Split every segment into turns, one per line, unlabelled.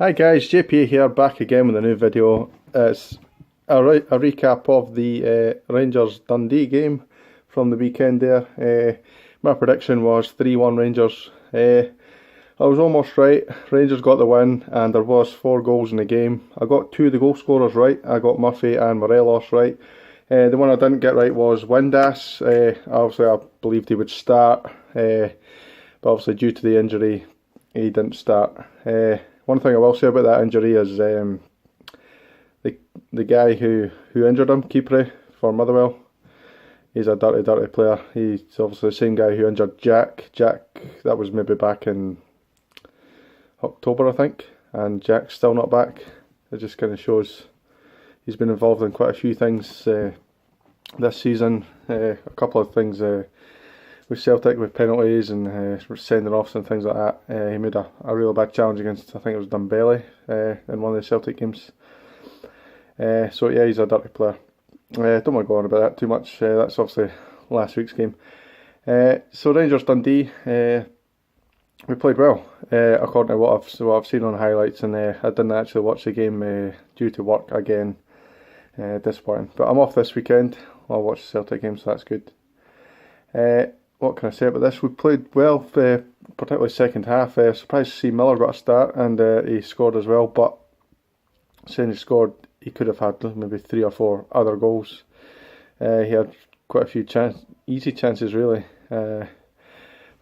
Hi guys, JP here, back again with a new video. It's a recap of the Rangers Dundee game from the weekend there. My prediction was 3-1 Rangers. I was almost right. Rangers got the win and there was 4 goals in the game. I got 2 of the goal scorers right. I got Murphy and Morelos right. The one I didn't get right was Windass. Obviously I believed he would start, but obviously due to the injury he didn't start. One thing I will say about that injury is the guy who injured him, Kipre, for Motherwell, he's a dirty player. He's obviously the same guy who injured Jack. That was maybe back in October, I think, and Jack's still not back. It just kind of shows he's been involved in quite a few things this season. A couple of things with Celtic, with penalties and sending offs and things like that. He made a real bad challenge against, I think it was Dundee, in one of the Celtic games. So yeah, he's a dirty player. Don't want to go on about that too much. That's obviously last week's game. So Rangers Dundee, we played well, according to what I've seen on highlights, and I didn't actually watch the game due to work again. Disappointing, but I'm off this weekend. I'll watch the Celtic game, so that's good. What can I say about this? We played well, particularly second half. Surprised to see Miller got a start and he scored as well, but saying he scored, he could have had maybe 3 or 4 other goals. He had quite a few easy chances really, but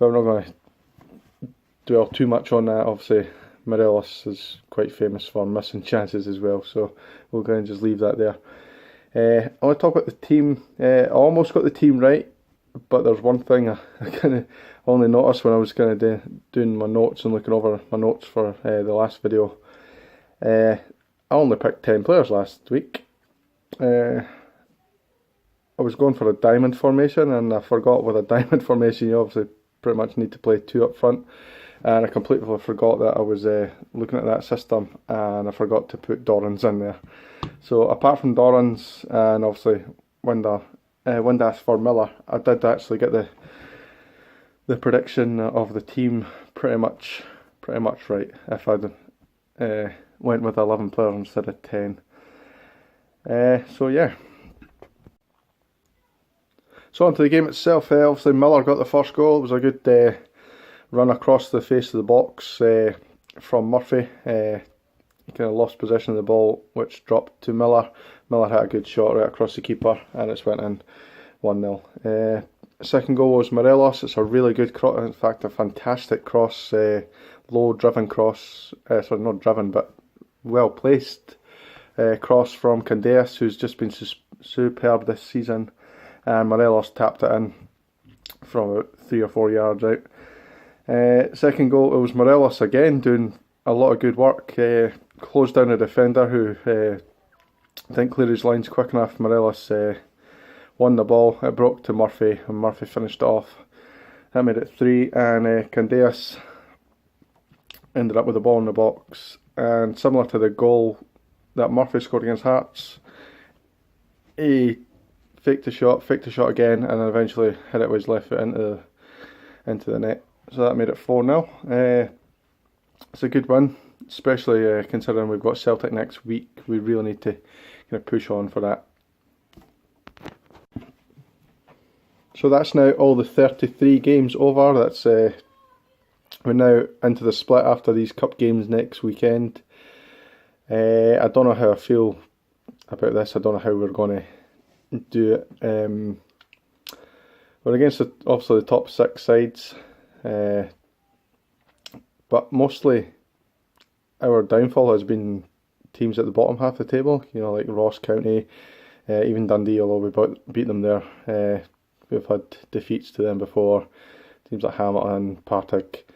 we're not going to dwell too much on that. Obviously Morelos is quite famous for missing chances as well, so we'll go and just leave that there. I want to talk about the team. I almost got the team right, but there's one thing I kind of only noticed when I was kind of doing my notes and looking over my notes for the last video. I only picked 10 players last week. I was going for a diamond formation and I forgot with a diamond formation you obviously pretty much need to play 2 up front, and I completely forgot that I was looking at that system and I forgot to put Dorrans in there. So apart from Dorrans and obviously Windass for Miller, I did actually get the prediction of the team pretty much right if I'd went with 11 players instead of 10. So yeah. So on to the game itself. Obviously Miller got the first goal. It was a good run across the face of the box from Murphy. He kind of lost possession of the ball, which dropped to Miller. Miller had a good shot right across the keeper and it's went in 1-0. Second goal was Morelos. It's a really good cross, in fact a fantastic cross, low driven cross, sorry not driven but well placed cross from Candeas, who's just been superb this season, and Morelos tapped it in from about 3 or 4 yards out. Second goal, it was Morelos again doing a lot of good work, closed down a defender who didn't clear his lines quick enough. Morelos won the ball, it broke to Murphy and Murphy finished it off. That made it 3, and Candeas ended up with the ball in the box, and similar to the goal that Murphy scored against Hearts, he faked the shot again, and then eventually hit it with his left foot into the net. So that made it 4-0. It's a good win, especially considering we've got Celtic next week. We really need to kind of push on for that. So that's now all the 33 games over. That's we're now into the split after these cup games next weekend. I don't know how I feel about this. I don't know how we're going to do it. We're against obviously the top 6 sides, but mostly our downfall has been teams at the bottom half of the table. You know, like Ross County, even Dundee, although we beat them there. We've had defeats to them before. Teams like Hamilton, Partick,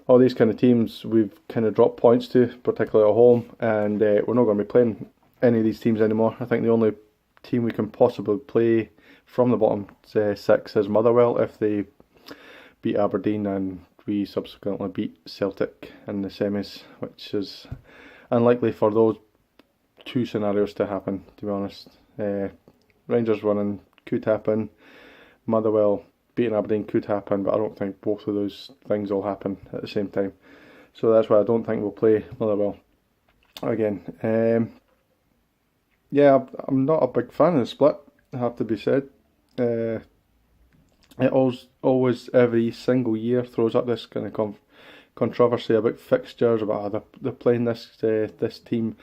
all these kind of teams we've kind of dropped points to, particularly at home, and we're not going to be playing any of these teams anymore. I think the only team we can possibly play from the bottom 6 is Motherwell if they beat Aberdeen and we subsequently beat Celtic in the semis, which is unlikely for those 2 scenarios to happen, to be honest. Rangers winning could happen, Motherwell beating Aberdeen could happen, but I don't think both of those things will happen at the same time. So that's why I don't think we'll play Motherwell. again. Yeah, I'm not a big fan of the split, I have to be said. It always every single year throws up this kind of controversy about fixtures, about they're playing this team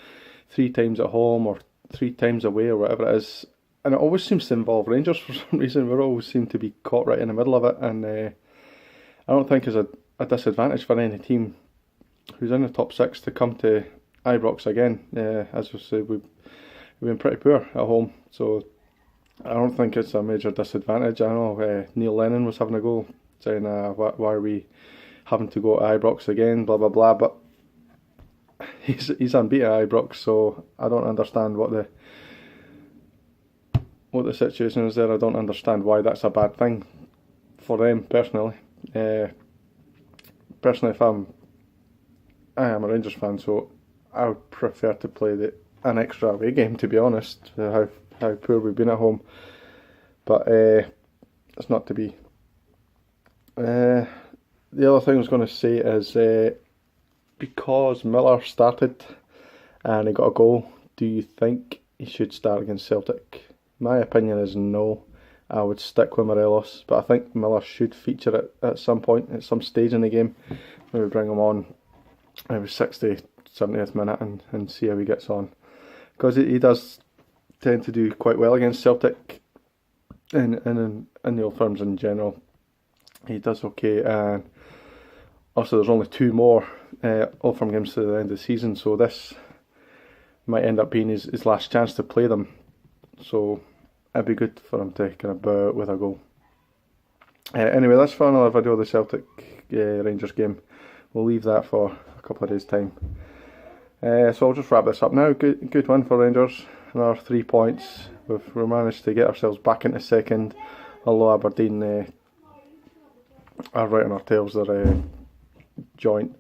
3 times at home or 3 times away or whatever it is, and it always seems to involve Rangers for some reason. We always seem to be caught right in the middle of it, and I don't think it's a disadvantage for any team who's in the top 6 to come to Ibrox again. As I say, we've been pretty poor at home, so I don't think it's a major disadvantage. I know Neil Lennon was having a go saying, why are we having to go to Ibrox again, blah blah blah, but he's unbeaten at Ibrox, so I don't understand what the situation is there. I don't understand why that's a bad thing for them personally. Personally, I am a Rangers fan, so I would prefer to play an extra away game, to be honest. How poor we've been at home, but it's not to be. The other thing I was going to say is because Miller started and he got a goal, do you think he should start against Celtic? My opinion is no. I would stick with Morelos, but I think Miller should feature at some point, at some stage in the game. Maybe bring him on maybe 60th, 70th minute and see how he gets on. Because he does tend to do quite well against Celtic in the Old Firms in general. He does okay, and also there's only 2 more Old Firm games to the end of the season, so this might end up being his last chance to play them. So it'd be good for him to kind of bow out with a goal. Anyway, that's for another video of the Celtic Rangers game. We'll leave that for a couple of days' time. So I'll just wrap this up now. Good win for Rangers. Another 3 points. We've managed to get ourselves back into second, although Aberdeen are right on our tails. They're joint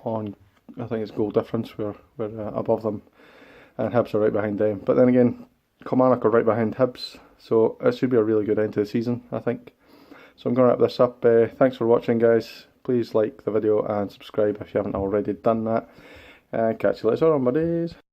on, I think it's goal difference. We're above them, and Hibs are right behind them. But then again, Kilmarnock are right behind Hibs, so it should be a really good end to the season, I think. So I'm going to wrap this up. Thanks for watching, guys. Please like the video and subscribe if you haven't already done that. And catch you later on, buddies.